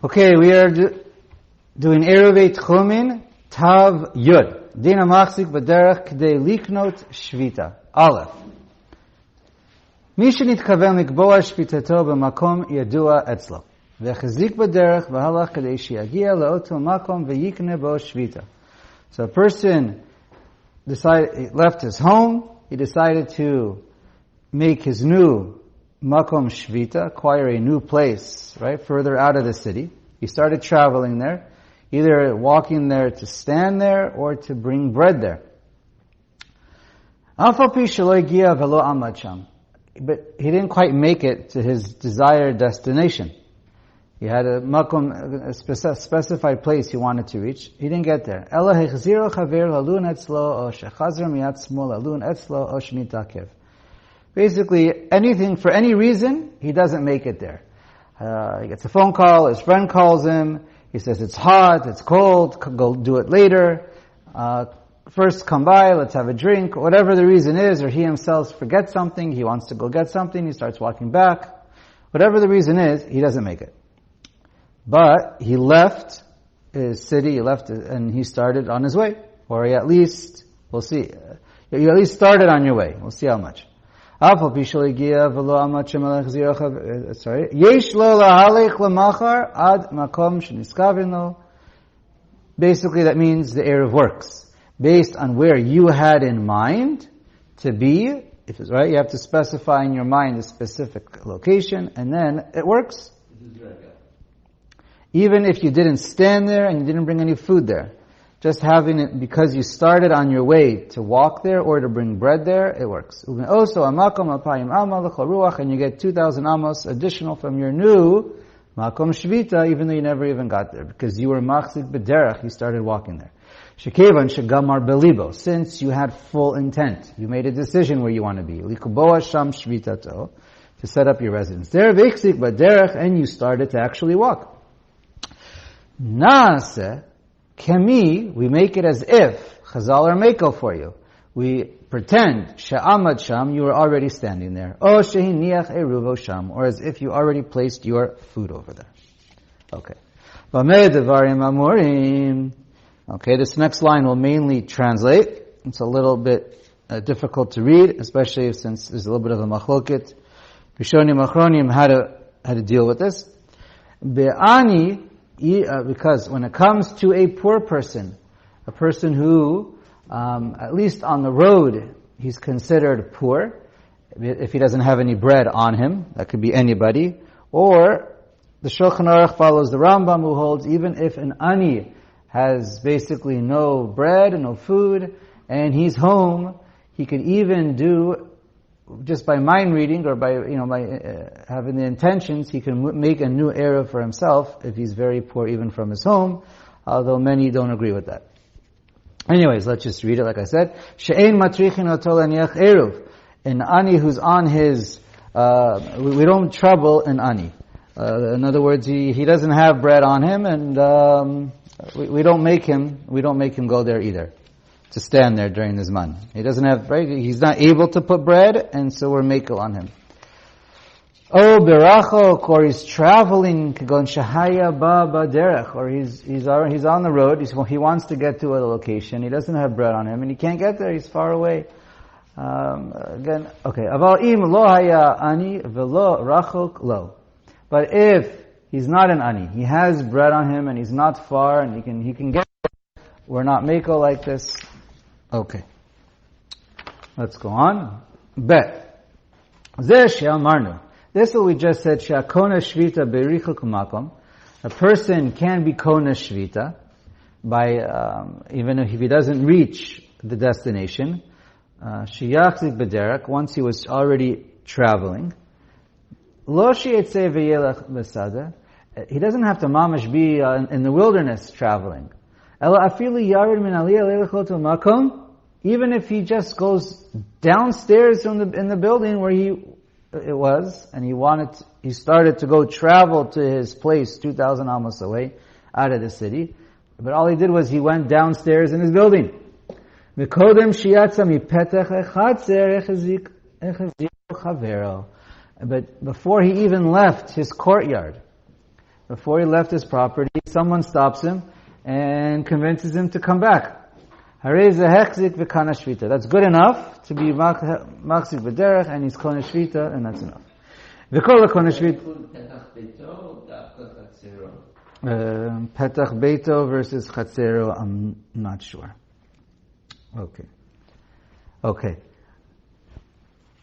Okay, we are doing Eruvei Techumin Tav Yud. Dina Machzik B'derech K'dei Liknot Shvita. Aleph. מי שנתכוון לקבוע שביתתו במקום ידוע אצלו, והחזיק בדרך והלך כדי שיגיע לאותו מקום ויקנה בו שביתה. So a person left his home, he decided to make his new makom shvita, acquire a new place, right, further out of the city. He started traveling there, either walking there to stand there or to bring bread there. But he didn't quite make it to his desired destination. He had a makom, a specified place he wanted to reach. He didn't get there. Basically, anything, for any reason, he doesn't make it there. He gets a phone call, his friend calls him, he says it's hot, it's cold, go do it later. First come by, let's have a drink, whatever the reason is, or he himself forgets something, he wants to go get something, he starts walking back. Whatever the reason is, he doesn't make it. But he left his city, and he started on his way. Or he at least, we'll see, you at least started on your way. We'll see how much. Basically that means the Erev works. Based on where you had in mind to be, if it's right, you have to specify in your mind a specific location, and then it works. Even if you didn't stand there and you didn't bring any food there. Just having it because you started on your way to walk there or to bring bread there, it works. Also, and you get 2,000 amos additional from your new makom shvita, even though you never even got there, because you were machzik b'derech, you started walking there. Shekevan shegamar belibo, since you had full intent, you made a decision where you want to be. Likuboa sham shvitato, to set up your residence there. V'chzik b'derech, and you started to actually walk. Naaseh kemi, we make it as if Chazal are meko for you. We pretend she'amad sham, you were already standing there. O shehiniach eruvo sham, or as if you already placed your food over there. Okay. Bameh devarim amurim. Okay, this next line will mainly translate. It's a little bit difficult to read, especially since there's a little bit of a machloket. Rishonim achronim how to deal with this. Be'ani, because when it comes to a poor person, a person who, at least on the road, he's considered poor, if he doesn't have any bread on him, that could be anybody, or the Shulchan Aruch follows the Rambam, who holds even if an ani has basically no bread and no food, and he's home, he could even do, just by mind reading or by having the intentions, he can make a new era for himself if he's very poor even from his home, although many don't agree with that. Anyways, let's just read it like I said. She'ein matrichin oto laniach eruv. An ani who's on his, we don't trouble an ani. In other words, he doesn't have bread on him, and we don't make him go there either, to stand there during this man. He doesn't have bread, he's not able to put bread, and so we're makel on him. Oh, berachok, or he's traveling, kagon shahaya ba derech, or he's on the road, he wants to get to a location, he doesn't have bread on him, and he can't get there, he's far away. Again, okay. Aval im lo haya ani velo rachok lo. But if he's not an ani, he has bread on him and he's not far and he can get it, we're not meko like this. Okay. Let's go on. Bet. Zeh she'amarnu. This is what we just said, she'akona shvita berichuk makom. A person can be kona shvita by, even if he doesn't reach the destination. Sheyachzik b'derek, once he was already traveling. Lo she'etzeh v'yelech b'sada. He doesn't have to mamash be in the wilderness traveling. Ela afilu yared min aliyah lelechot makom. Even if he just goes downstairs in the building where it was, and he started to go travel to his place 2,000 amos away, out of the city. But all he did was he went downstairs in his building. V'kodem sheyatza mipetech echatzer echazik chavero. But before he even left his courtyard, before he left his property, someone stops him and convinces him to come back. That's good enough to be machzik b'derech, and he's kona shvita, and that's enough. V'kol kona shvita. Petach beito versus chatzero, I'm not sure. Okay.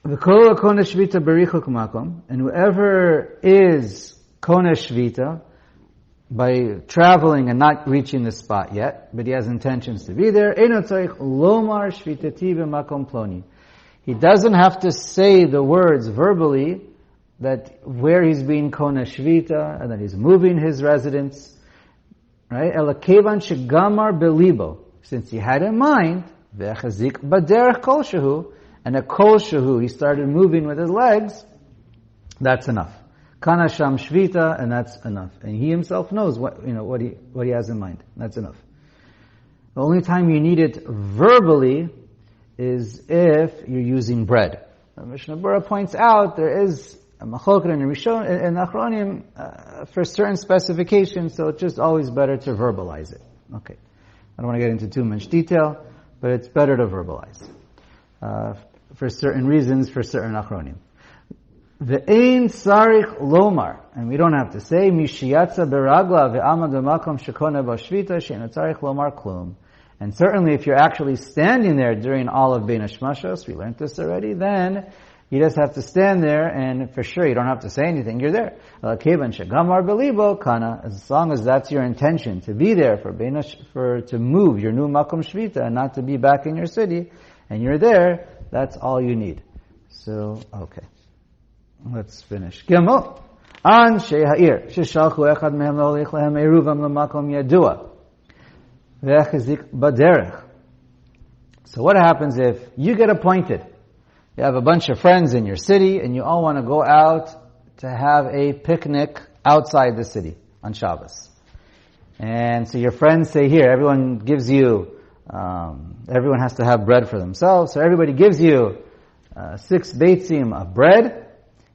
V'kol kona shvita berichuk makom, and whoever is kona shvita by traveling and not reaching the spot yet, but he has intentions to be there, eino tzarich lomar shvitati b'makom ploni. He doesn't have to say the words verbally that where he's being kona shvita and that he's moving his residence, right? Ela kevan shegamar belibo, since he had in mind ve'chazik baderech kol shehu, and a kol shehu, he started moving with his legs. That's enough. Kana sham shvita, and that's enough. And he himself knows what he has in mind. That's enough. The only time you need it verbally is if you're using bread. Mishnah Berurah points out there is a machloket and rishon and achronim for certain specifications, so it's just always better to verbalize it. Okay, I don't want to get into too much detail, but it's better to verbalize for certain reasons, for certain achronim. Ve'ein sarich lomar, and we don't have to say mishiyatza beragla ve'amad b'makom shekona b'shvita she'en tzarich lomar klum. And certainly, if you're actually standing there during all of Bein Hashmashos, we learned this already, then you just have to stand there, and for sure, you don't have to say anything. You're there. Kevan shegamar belibo kana. As long as that's your intention to be there to move your new makom shvita and not to be back in your city, and you're there, that's all you need. So, okay, let's finish. Gimel an sheha'ir sheshalchu echad mehem lo'lich lehem eruvam lemakom yadua ve'chazik baderech. So, what happens if you get appointed? You have a bunch of friends in your city, and you all want to go out to have a picnic outside the city on Shabbos. And so your friends say, here, everyone gives you, everyone has to have bread for themselves, so everybody gives you 6 beitzim of bread.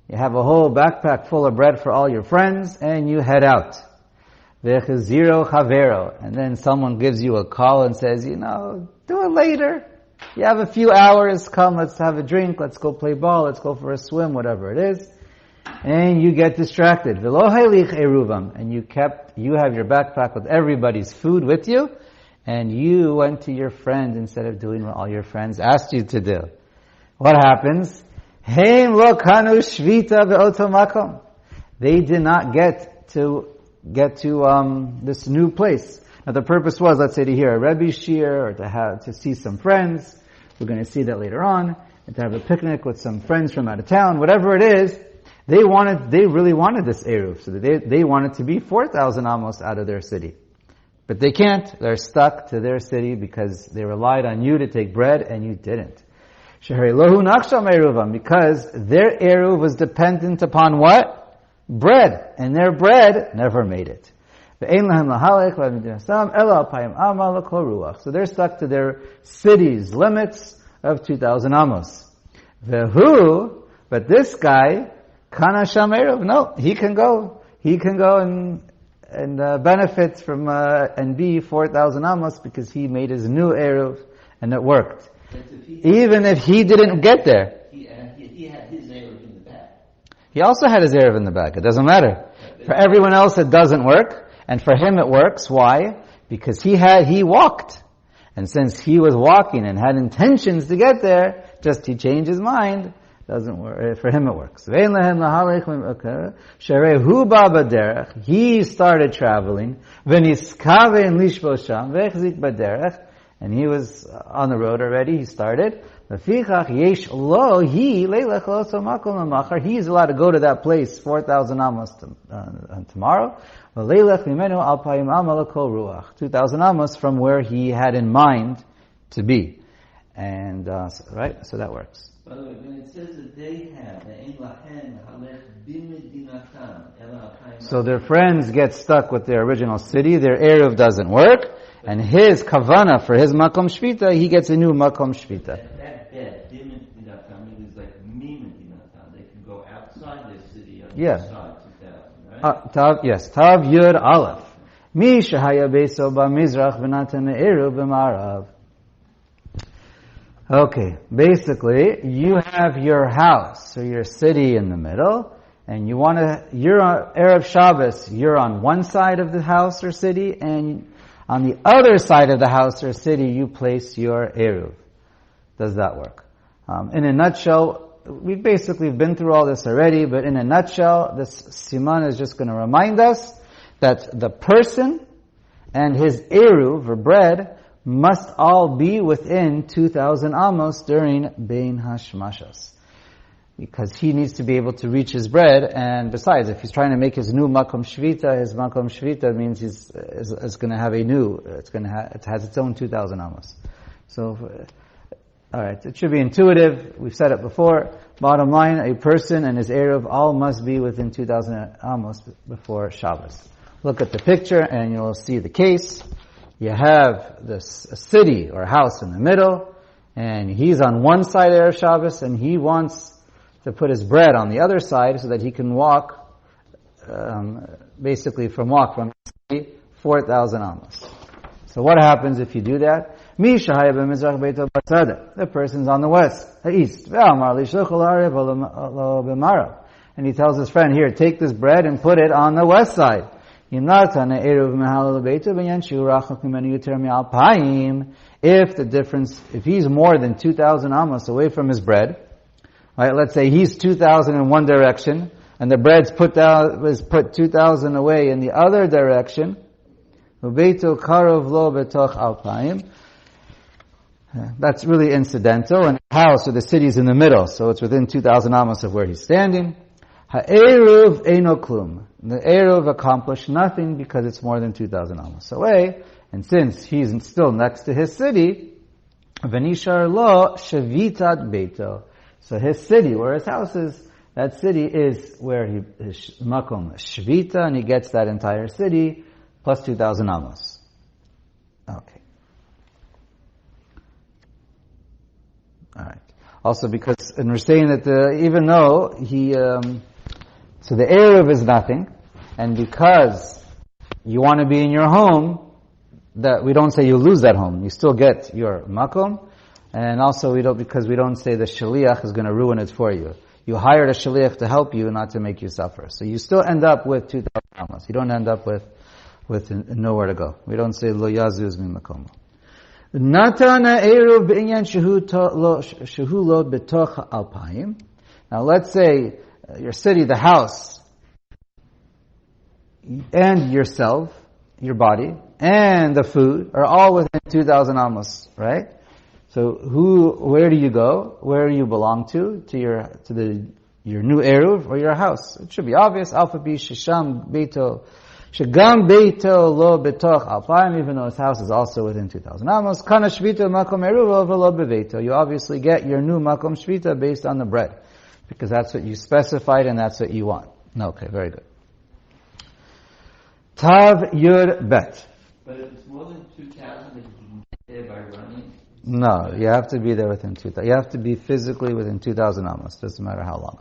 You have a whole backpack full of bread for all your friends, and you head out. V'chaziro chavero. And then someone gives you a call and says, do it later. You have a few hours, come, let's have a drink, let's go play ball, let's go for a swim, whatever it is. And you get distracted. V'lo haylich eruvam. And you have your backpack with everybody's food with you, and you went to your friend instead of doing what all your friends asked you to do. What happens? Heim lo kanu shvita ve'oto makom. They did not get to this new place. Now the purpose was, let's say, to hear a Rebbe shir, or to see some friends. We're going to see that later on. And to have a picnic with some friends from out of town. Whatever it is, they really wanted this Eruv. So they wanted to be 4,000 amos out of their city. But they can't. They're stuck to their city because they relied on you to take bread and you didn't. Shehari lohu naksham eruvam, because their Eruv was dependent upon what? Bread. And their bread never made it. So they're stuck to their city's limits of 2,000 amos. But this guy, kana sham eruv, no, he can go and benefit from and be 4,000 amos because he made his new eruv and it worked. Even if he didn't get there. He had his eruv in the bag. He also had his eruv in the bag. It doesn't matter. For everyone else it doesn't work. And for him it works. Why? Because he walked. And since he was walking and had intentions to get there, just he changed his mind, doesn't work. For him it works. He started traveling. And he was on the road already, he started. He's allowed to go to that place 4,000 amos tomorrow. 2,000 amos from where he had in mind to be. And, right? So that works. By the way, when it says that they have, so their friends get stuck with their original city, their Eruv doesn't work, and his kavana for his makom shvita, he gets a new makom shvita. That bed, is like mimin dinatan. They can go outside their city on the side 2,000, right? Tav Yud Aleph. Mi shehaya beiso b'mizrach v'natan eruv b'marav. Okay, basically, you have your house or your city in the middle, and you're on Erev Shabbos, you're on one side of the house or city, and on the other side of the house or city, you place your Eruv. Does that work? In a nutshell, we've basically been through all this already, but in a nutshell, this Siman is just going to remind us that the person and his Eruv, or bread, must all be within 2,000 amos during Bein Hashmashas. Because he needs to be able to reach his bread, and besides, if he's trying to make his new Makom Shvita means it's going to have it has its own 2,000 amos. So, alright, it should be intuitive. We've said it before. Bottom line, a person and his Eruv all must be within 2,000 amos before Shabbos. Look at the picture and you'll see the case. You have this city or house in the middle, and he's on one side of Erev Shabbos, and he wants to put his bread on the other side so that he can walk, basically from the city, 4,000 amos. So what happens if you do that? The person's on the east. And he tells his friend, here, take this bread and put it on the west side. If he's more than 2,000 amos away from his bread, right? Let's say he's 2,000 in one direction, and the bread's put 2,000 away in the other direction. That's really incidental, and the house or the city's in the middle, so it's within 2,000 amos of where he's standing. Ha'eruv eino klum. The Eruv accomplished nothing because it's more than 2,000 amos away, and since he's still next to his city, v'nishar lo shavitat beito. So his city, where his house is, that city is where his makom shvita, and he gets that entire city plus 2,000 amos. Okay. Alright. Also because, and we're saying that even though so the Eruv is nothing, and because you want to be in your home, that we don't say you lose that home. You still get your makom, and also because we don't say the shaliach is going to ruin it for you. You hired a shaliach to help you, not to make you suffer. So you still end up with 2,000 amos. You don't end up with nowhere to go. We don't say lo yazuz min makom. Natana eruv b'inyan shehu lo betoch alpayim. Now let's say your city, the house, and yourself, your body, and the food are all within 2,000 amos, right? So where do you go? Where do you belong to? Your new Eruv or your house? It should be obvious. Alpha B Shisham Beito Shagam Beito Lo Betoch Alpayim, even though his house is also within 2,000 amos. Kana Shvita Makom Eruv Lo Beveito. You obviously get your new Makom Shvita based on the bread, because that's what you specified and that's what you want. Okay, very good. Tav Yud Bet. But if it's more than 2,000, then you can get there by running. No, you have to be there within 2,000. You have to be physically within 2,000 amos. Doesn't matter how long.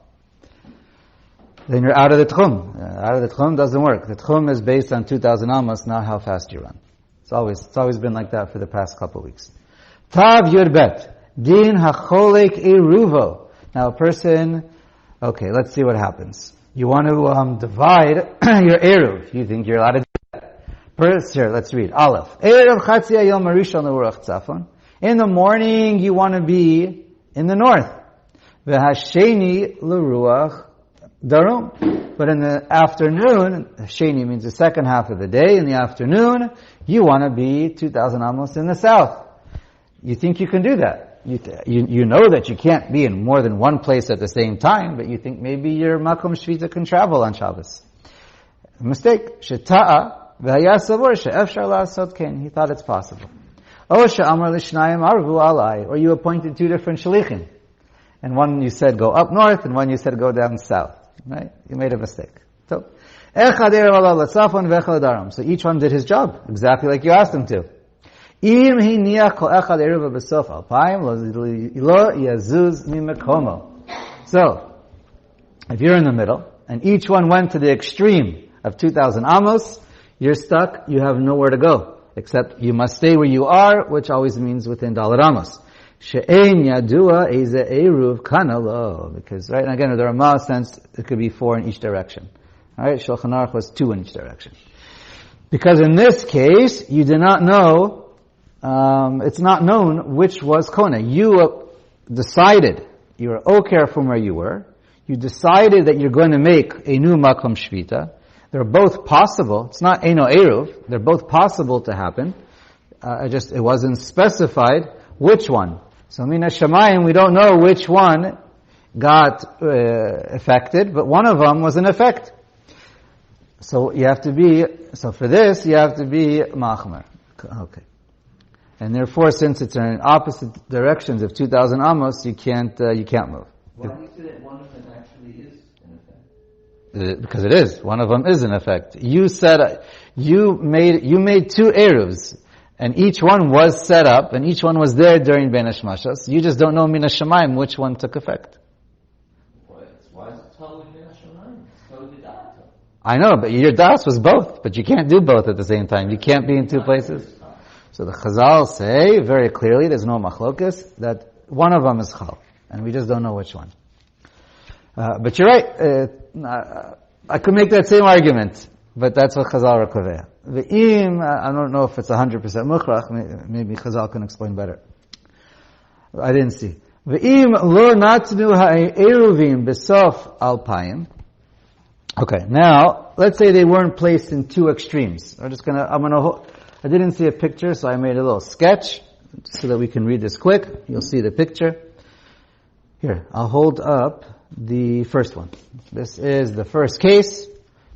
Then you're out of the Tchum. Out of the Tchum doesn't work. The Tchum is based on 2,000 amos, not how fast you run. It's always been like that for the past couple of weeks. Tav Yud Bet. Din hacholek eruvo. Now a person, okay, let's see what happens. You want to divide your Eruv. You think you're allowed to do that. First, here, let's read. Aleph. Erev Chatzi Hayom Harishon L'Orach Tzafon. In the morning, you want to be in the north. V'hasheni L'Ruach Darum. But in the afternoon, Hasheni means the second half of the day, in the afternoon, you want to be 2,000 amos in the south. You think you can do that. You know that you can't be in more than one place at the same time, but you think maybe your Makom Shvita can travel on Shabbos. Mistake. Sheta'a v'haya savor she'efshar la'asot ken. He thought it's possible. O she'amar l'shnayim arvu alai. Or you appointed two different shalichim. And one you said go up north, and one you said go down south. Right? You made a mistake. So, echad erev ala l'tzafon v'echad daram. So each one did his job, exactly like you asked him to. So, if you're in the middle, and each one went to the extreme of 2,000 amos, you're stuck, you have nowhere to go. Except you must stay where you are, which always means within Dalet amos. She'ein yadua eze eruv kanalo. Because, right, and again, in the Ramah sense, it could be 4 in each direction. Alright, Shulchan Aruch was 2 in each direction. Because in this case, you do not know, it's not known which was Kona. You decided, you were okay from where you were, you decided that you're going to make a new Makom Shvita. They're both possible. It's not Eino Eruv. They're both possible to happen. It wasn't specified which one. So Mina Shamayim, we don't know which one got affected, but one of them was an effect. So for this, you have to be Machmer. Okay. And therefore, since it's in opposite directions of 2,000 amos, you can't move. Why do you say that one of them actually is in effect? Because it is. One of them is in effect. You said, you made 2 Eruvs, and each one was set up, and each one was there during Ben Hashmashas. You just don't know Min HaShamayim which one took effect. Why is it totally Min HaShamayim? It's totally Da'at. I know, but your das was both, but you can't do both at the same time. You can't be in 2 places. So the Chazal say very clearly, there's no machlokas, that one of them is chal, and we just don't know which one. But you're right, I could make that same argument, but that's what Chazal rekoveh. Ve'im, I don't know if it's 100% mukhrach, maybe Chazal can explain better. I didn't see. Ve'im lo natnu ha'eruvim besof alpayim. Okay, now, let's say they weren't placed in 2 extremes. I didn't see a picture, so I made a little sketch so that we can read this quick. You'll see the picture. Here, I'll hold up the first one. This is the first case.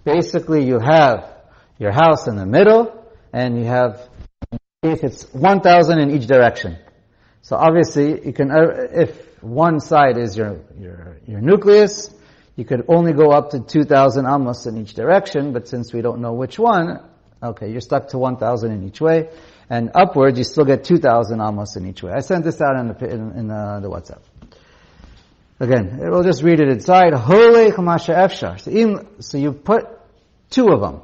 Basically, you have your house in the middle, and you have, if it's 1,000 in each direction. So obviously, you can, if one side is your nucleus, you could only go up to 2,000 amos in each direction, but since we don't know which one, okay, you're stuck to 1,000 in each way, and upwards you still get 2,000 amos in each way. I sent this out in the WhatsApp. Again, we'll just read it inside. Holech masha efshar. So you put 2 of them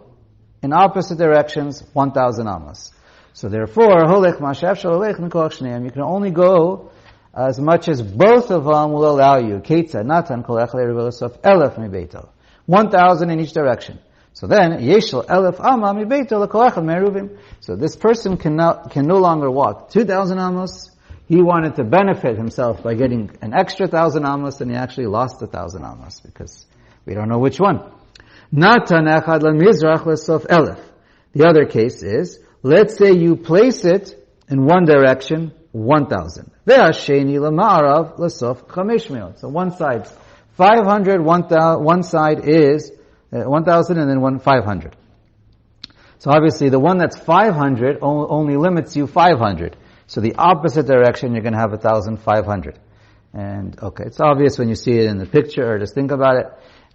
in opposite directions, 1,000 amos. So therefore, holech masha efshar, holech mikoach shneim. You can only go as much as both of them will allow you. Ketzad natan kol echad eruv elosof elef mibeito. 1,000 in each direction. So then, yeshel elef amma mibeito l'kol echad meruvim. So this person can no longer walk 2,000 amos. He wanted to benefit himself by getting an extra 1,000 amos, and he actually lost 1,000 amos because we don't know which one. Natan echad lemizrach l'sof elef. The other case is, let's say you place it in one direction, 1,000. Ve'asheni l'ma'arav l'sof 500. So one side 500, one side is 1,000, and then 500. So obviously the one that's 500 only limits you 500. So the opposite direction, you're going to have 1,500. And okay, it's obvious when you see it in the picture, or just think about it.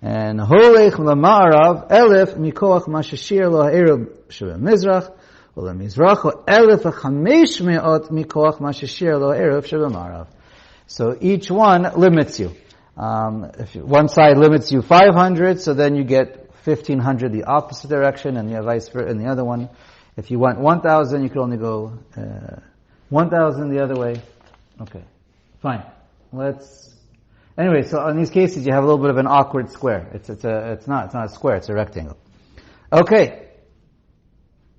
And holech l'ma'arav elef mikoach mashashir lo ha'eruv shebemizrach u'lemizrach elef v'chamesh mikoach mashashir lo ha'eruv shebemarav. So each one limits you. If one side limits you 500, so then you get 1,500 the opposite direction, and the vice versa. And the other one, if you want 1,000, you could only go 1,000 the other way. Okay, fine. Anyway, so in these cases, you have a little bit of an awkward square. It's not a square, it's a rectangle. Okay.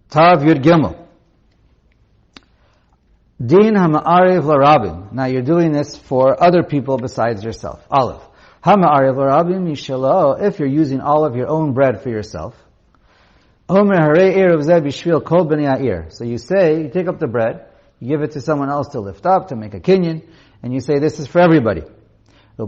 Tav Yud Gimel. Din hama'arev l'rabim. Now you're doing this for other people besides yourself. Aleph. Hama'arev l'rabim yishalo. If you're using all of your own bread for yourself. Omer harei erev zeh b'shvil kol b'nei ha'ir. So you take up the bread, you give it to someone else to lift up, to make a kinyan, and you say, this is for everybody. But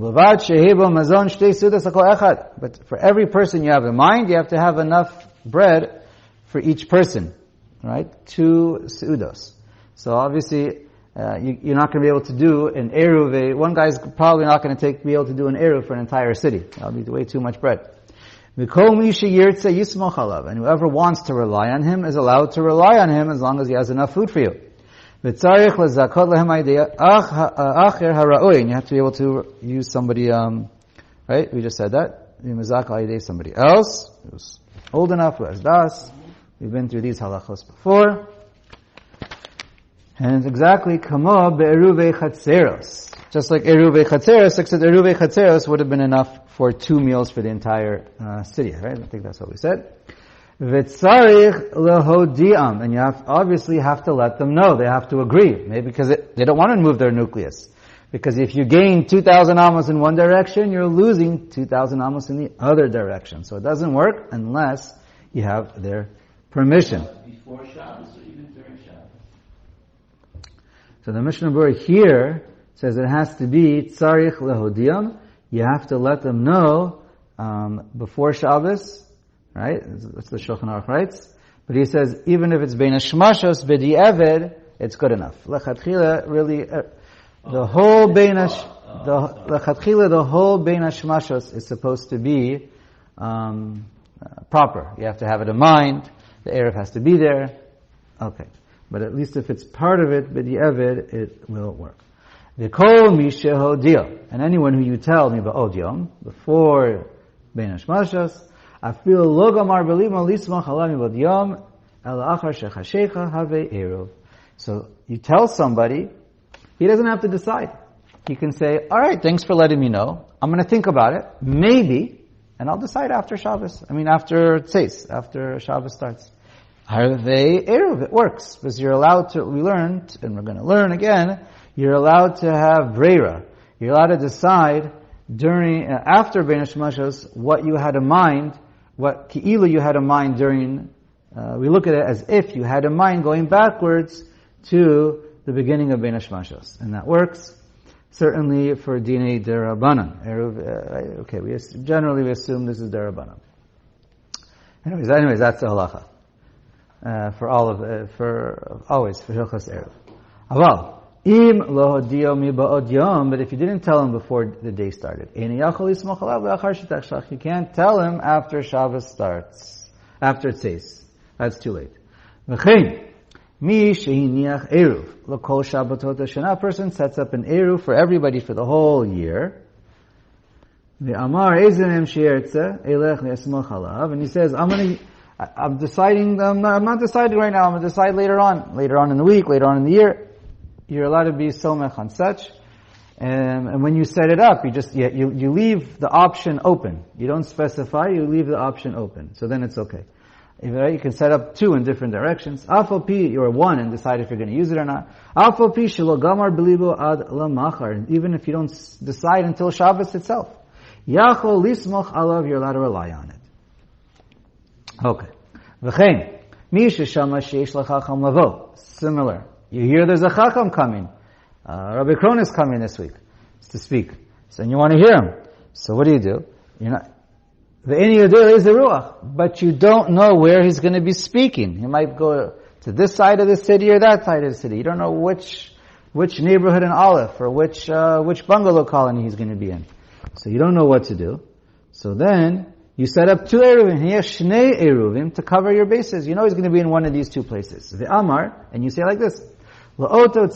for every person you have in mind, you have to have enough bread for each person. Right? 2 seudos. So obviously, you're not going to be able to do an eruv. One guy's probably not going to be able to do an eruv for an entire city. That'll be way too much bread. And whoever wants to rely on him is allowed to rely on him as long as he has enough food for you. And you have to be able to use somebody, right? We just said that. Somebody else. old enough, who has das. We've been through these halachos before. And it's exactly kamo be'eruvei chatzeros. Just like eruvei chatzeros, except eruvei chatzeros would have been enough for 2 meals for the entire city, right? I think that's what we said. V'tzarich lehodiam, and you obviously have to let them know. They have to agree, maybe because they don't want to move their nucleus. Because if you gain 2,000 amos in one direction, you're losing 2,000 amos in the other direction. So it doesn't work unless you have their permission. Before Shabbos or even during Shabbos? So the Mishnah Berurah here says it has to be tzarich lehodiam. You have to let them know before Shabbos, right? That's the Shulchan Aruch writes. But he says even if it's bein hashmashos b'di'eved, it's good enough. Lechatchila really. The whole bein hashmashos is supposed to be proper. You have to have it in mind. The erev has to be there. Okay, but at least if it's part of it, b'di'eved, it will work. V'kol mi shehodio, and anyone who you tell me ba'od yom before bein hashmashos, afil lo gamar b'limo lismach alav mibod yom el achar shechashecha have eruv. So you tell somebody. He doesn't have to decide. He can say, all right, thanks for letting me know. I'm going to think about it. Maybe. And I'll decide after Shabbos. After Tzeis, after Shabbos starts. Harvei Eruv. It works. Because you're allowed to, we learned, and we're going to learn again, you're allowed to have breira. You're allowed to decide after Bein HaShemashos, what you had in mind, what Ki'ilu you had in mind during, we look at it as if you had in mind going backwards to the beginning of Bein HaShemashos. And that works, certainly for Dinei Derabanan. Okay, we assume this is Derabanan. Anyways, that's the halacha. For always, for Hilchos Eruv. Aval, im lo hodio mi ba'od yom, but if you didn't tell him before the day started, you can't tell him after Shabbos starts. After Tzeis. That's too late. V'chein, Mi shehiniach eruv l'kol Shabbatot hashana. A person sets up an eruv for everybody for the whole year. Ve'amar ezem she'ertze elech le'esmoch alav. And he says, I'm deciding. I'm not deciding right now. I'm going to decide later on in the week, later on in the year. You're allowed to be somech on such. And when you set it up, you leave the option open. You don't specify. You leave the option open. So then it's okay. You can set up 2 in different directions. Afal pi, or 1, and decide if you're going to use it or not. Afal pi shelo gamar belibo ad lamachar. Even if you don't decide until Shabbos itself. Yachol lismoch alav, you're allowed to rely on it. Okay. V'chein, mi sheshama sheish lachacham lavo. Similar. You hear there's a chacham coming. Rabbi Kron is coming this week to speak. So you want to hear him. So what do? You're not. But you don't know where he's going to be speaking. He might go to this side of the city or that side of the city. You don't know which neighborhood in Aleph or which bungalow colony he's going to be in. So you don't know what to do. So then you set up 2 eruvim. He has shnei eruvim to cover your bases. You know he's going to be in one of these 2 places. The Amar, and you say like this: wherever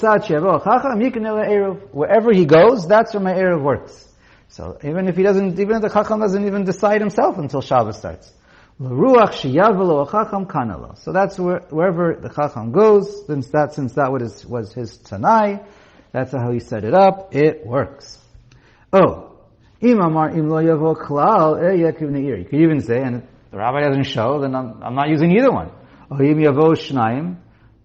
he goes, that's where my eruv works. So even if the Chacham doesn't even decide himself until Shabbos starts. So that's wherever the Chacham goes, since that was his Tanai, that's how he set it up, it works. You could even say, and if the rabbi doesn't show, then I'm not using either one.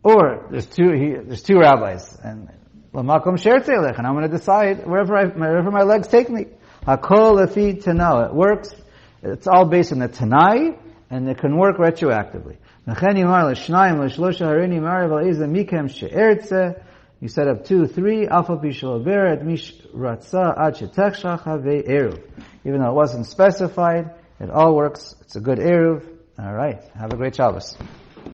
Or there's two rabbis, and and I'm going to decide wherever my legs take me. Hakol lefi tanah. It works. It's all based on the Tanai, and it can work retroactively. You set up 2, 3. Even though it wasn't specified, it all works. It's a good eruv. All right. Have a great Shabbos.